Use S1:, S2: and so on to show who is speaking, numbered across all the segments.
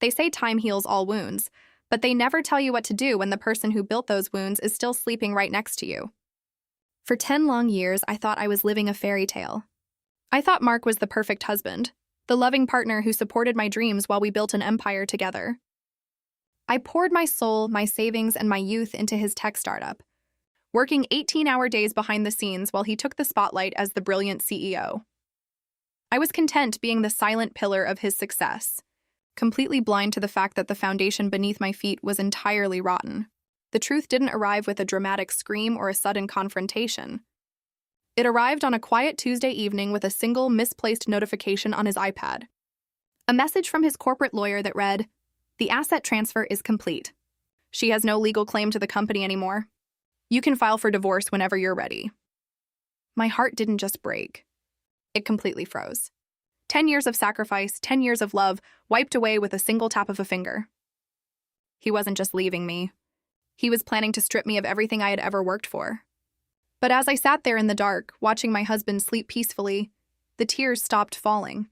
S1: They say time heals all wounds, but they never tell you what to do when the person who built those wounds is still sleeping right next to you. For 10 long years, I thought I was living a fairy tale. I thought Mark was the perfect husband, the loving partner who supported my dreams while we built an empire together. I poured my soul, my savings, and my youth into his tech startup, working 18-hour days behind the scenes while he took the spotlight as the brilliant CEO. I was content being the silent pillar of his success, completely blind to the fact that the foundation beneath my feet was entirely rotten. The truth didn't arrive with a dramatic scream or a sudden confrontation. It arrived on a quiet Tuesday evening with a single misplaced notification on his iPad. A message from his corporate lawyer that read, "The asset transfer is complete. She has no legal claim to the company anymore. You can file for divorce whenever you're ready." My heart didn't just break. It completely froze. 10 years of sacrifice, 10 years of love, wiped away with a single tap of a finger. He wasn't just leaving me. He was planning to strip me of everything I had ever worked for. But as I sat there in the dark, watching my husband sleep peacefully, the tears stopped falling.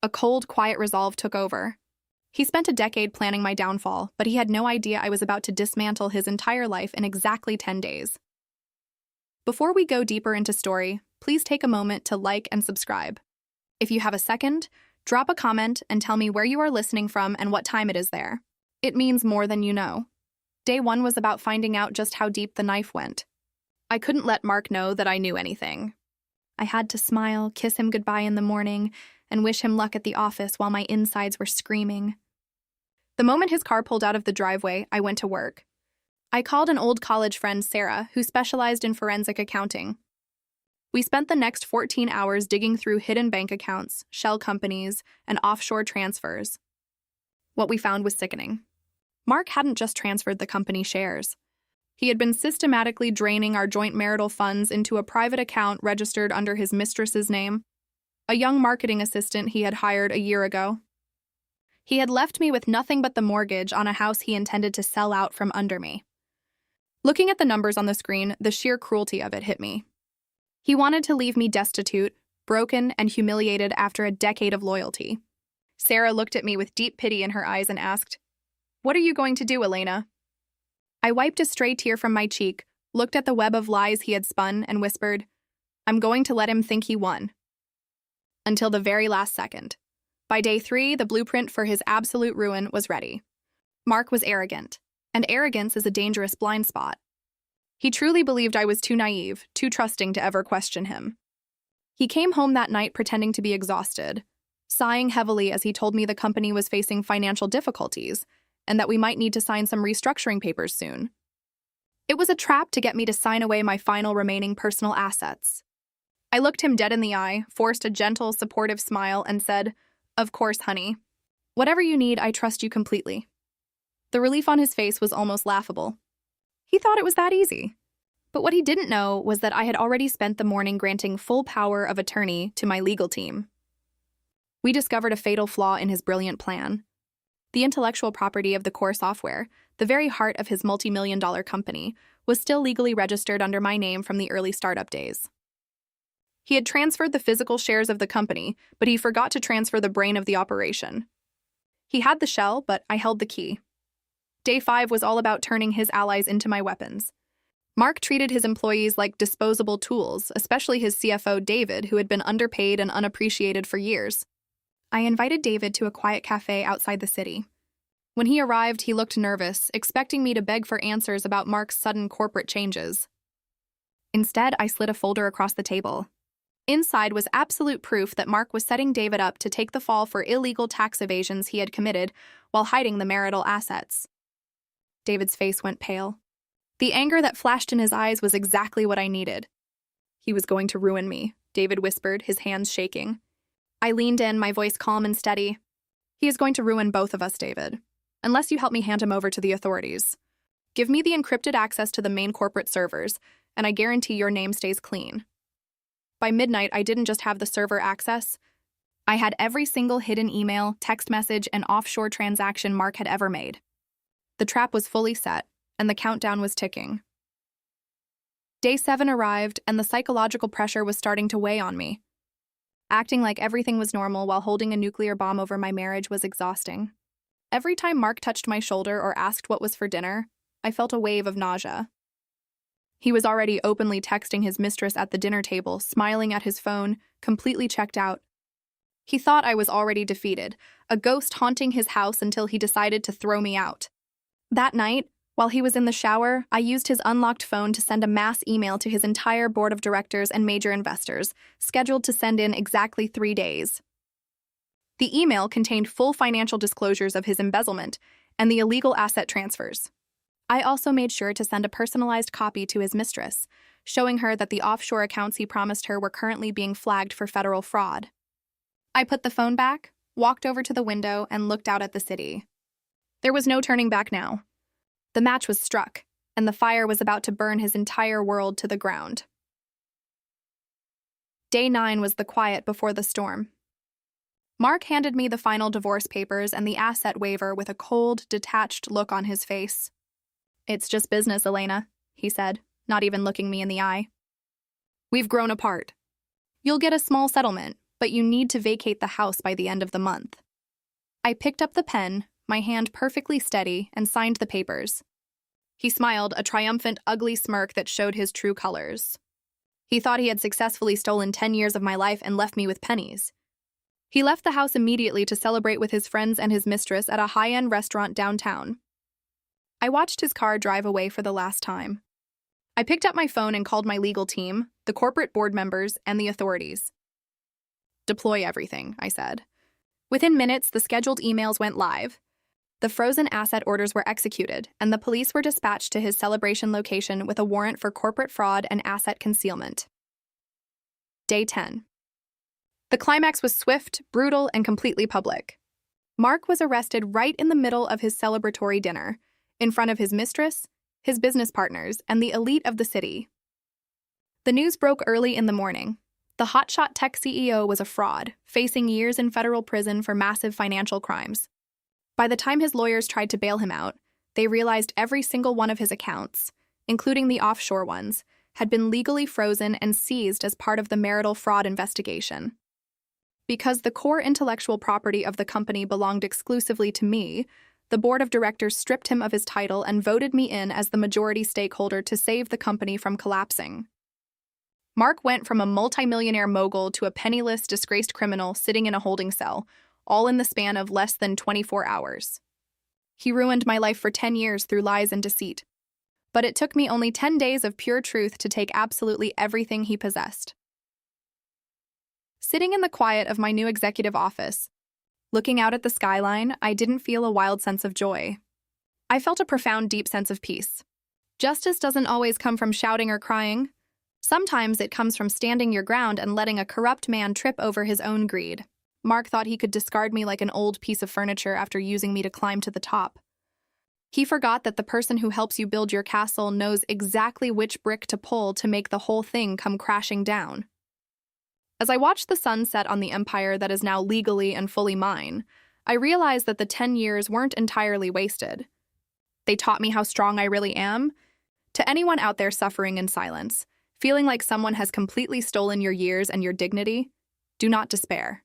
S1: A cold, quiet resolve took over. He spent a decade planning my downfall, but he had no idea I was about to dismantle his entire life in exactly 10 days. Before we go deeper into story, please take a moment to like and subscribe. If you have a second, drop a comment and tell me where you are listening from and what time it is there. It means more than you know. Day 1 was about finding out just how deep the knife went. I couldn't let Mark know that I knew anything. I had to smile, kiss him goodbye in the morning, and wish him luck at the office while my insides were screaming. The moment his car pulled out of the driveway, I went to work. I called an old college friend, Sarah, who specialized in forensic accounting. We spent the next 14 hours digging through hidden bank accounts, shell companies, and offshore transfers. What we found was sickening. Mark hadn't just transferred the company shares. He had been systematically draining our joint marital funds into a private account registered under his mistress's name, a young marketing assistant he had hired a year ago. He had left me with nothing but the mortgage on a house he intended to sell out from under me. Looking at the numbers on the screen, the sheer cruelty of it hit me. He wanted to leave me destitute, broken, and humiliated after a decade of loyalty. Sarah looked at me with deep pity in her eyes and asked, "What are you going to do, Elena?" I wiped a stray tear from my cheek, looked at the web of lies he had spun, and whispered, "I'm going to let him think he won." Until the very last second. By day 3, the blueprint for his absolute ruin was ready. Mark was arrogant, and arrogance is a dangerous blind spot. He truly believed I was too naive, too trusting to ever question him. He came home that night pretending to be exhausted, sighing heavily as he told me the company was facing financial difficulties, and that we might need to sign some restructuring papers soon. It was a trap to get me to sign away my final remaining personal assets. I looked him dead in the eye, forced a gentle, supportive smile, and said, "Of course, honey. Whatever you need, I trust you completely." The relief on his face was almost laughable. He thought it was that easy. But what he didn't know was that I had already spent the morning granting full power of attorney to my legal team. We discovered a fatal flaw in his brilliant plan. The intellectual property of the core software, the very heart of his multi-million-dollar company, was still legally registered under my name from the early startup days. He had transferred the physical shares of the company, but he forgot to transfer the brain of the operation. He had the shell, but I held the key. Day 5 was all about turning his allies into my weapons. Mark treated his employees like disposable tools, especially his CFO, David, who had been underpaid and unappreciated for years. I invited David to a quiet cafe outside the city. When he arrived, he looked nervous, expecting me to beg for answers about Mark's sudden corporate changes. Instead, I slid a folder across the table. Inside was absolute proof that Mark was setting David up to take the fall for illegal tax evasions he had committed while hiding the marital assets. David's face went pale. The anger that flashed in his eyes was exactly what I needed. "He was going to ruin me," David whispered, his hands shaking. I leaned in, my voice calm and steady. "He is going to ruin both of us, David, unless you help me hand him over to the authorities. Give me the encrypted access to the main corporate servers, and I guarantee your name stays clean." By midnight, I didn't just have the server access. I had every single hidden email, text message, and offshore transaction Mark had ever made. The trap was fully set, and the countdown was ticking. Day 7 arrived, and the psychological pressure was starting to weigh on me. Acting like everything was normal while holding a nuclear bomb over my marriage was exhausting. Every time Mark touched my shoulder or asked what was for dinner, I felt a wave of nausea. He was already openly texting his mistress at the dinner table, smiling at his phone, completely checked out. He thought I was already defeated, a ghost haunting his house until he decided to throw me out. That night, while he was in the shower, I used his unlocked phone to send a mass email to his entire board of directors and major investors, scheduled to send in exactly 3 days. The email contained full financial disclosures of his embezzlement and the illegal asset transfers. I also made sure to send a personalized copy to his mistress, showing her that the offshore accounts he promised her were currently being flagged for federal fraud. I put the phone back, walked over to the window, and looked out at the city. There was no turning back now. The match was struck, and the fire was about to burn his entire world to the ground. Day 9 was the quiet before the storm. Mark handed me the final divorce papers and the asset waiver with a cold, detached look on his face. "It's just business, Elena," he said, not even looking me in the eye. "We've grown apart. You'll get a small settlement, but you need to vacate the house by the end of the month." I picked up the pen, my hand perfectly steady, and signed the papers. He smiled, a triumphant, ugly smirk that showed his true colors. He thought he had successfully stolen 10 years of my life and left me with pennies. He left the house immediately to celebrate with his friends and his mistress at a high-end restaurant downtown. I watched his car drive away for the last time. I picked up my phone and called my legal team, the corporate board members, and the authorities. "Deploy everything," I said. Within minutes, the scheduled emails went live. The frozen asset orders were executed, and the police were dispatched to his celebration location with a warrant for corporate fraud and asset concealment. Day 10. The climax was swift, brutal, and completely public. Mark was arrested right in the middle of his celebratory dinner, in front of his mistress, his business partners, and the elite of the city. The news broke early in the morning. The hotshot tech CEO was a fraud, facing years in federal prison for massive financial crimes. By the time his lawyers tried to bail him out, they realized every single one of his accounts, including the offshore ones, had been legally frozen and seized as part of the marital fraud investigation. Because the core intellectual property of the company belonged exclusively to me, the board of directors stripped him of his title and voted me in as the majority stakeholder to save the company from collapsing. Mark went from a multimillionaire mogul to a penniless, disgraced criminal sitting in a holding cell, all in the span of less than 24 hours. He ruined my life for 10 years through lies and deceit. But it took me only 10 days of pure truth to take absolutely everything he possessed. Sitting in the quiet of my new executive office, looking out at the skyline, I didn't feel a wild sense of joy. I felt a profound, deep sense of peace. Justice doesn't always come from shouting or crying. Sometimes it comes from standing your ground and letting a corrupt man trip over his own greed. Mark thought he could discard me like an old piece of furniture after using me to climb to the top. He forgot that the person who helps you build your castle knows exactly which brick to pull to make the whole thing come crashing down. As I watched the sun set on the empire that is now legally and fully mine, I realized that the 10 years weren't entirely wasted. They taught me how strong I really am. To anyone out there suffering in silence, feeling like someone has completely stolen your years and your dignity, do not despair.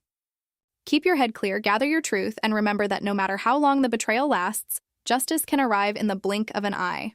S1: Keep your head clear, gather your truth, and remember that no matter how long the betrayal lasts, justice can arrive in the blink of an eye.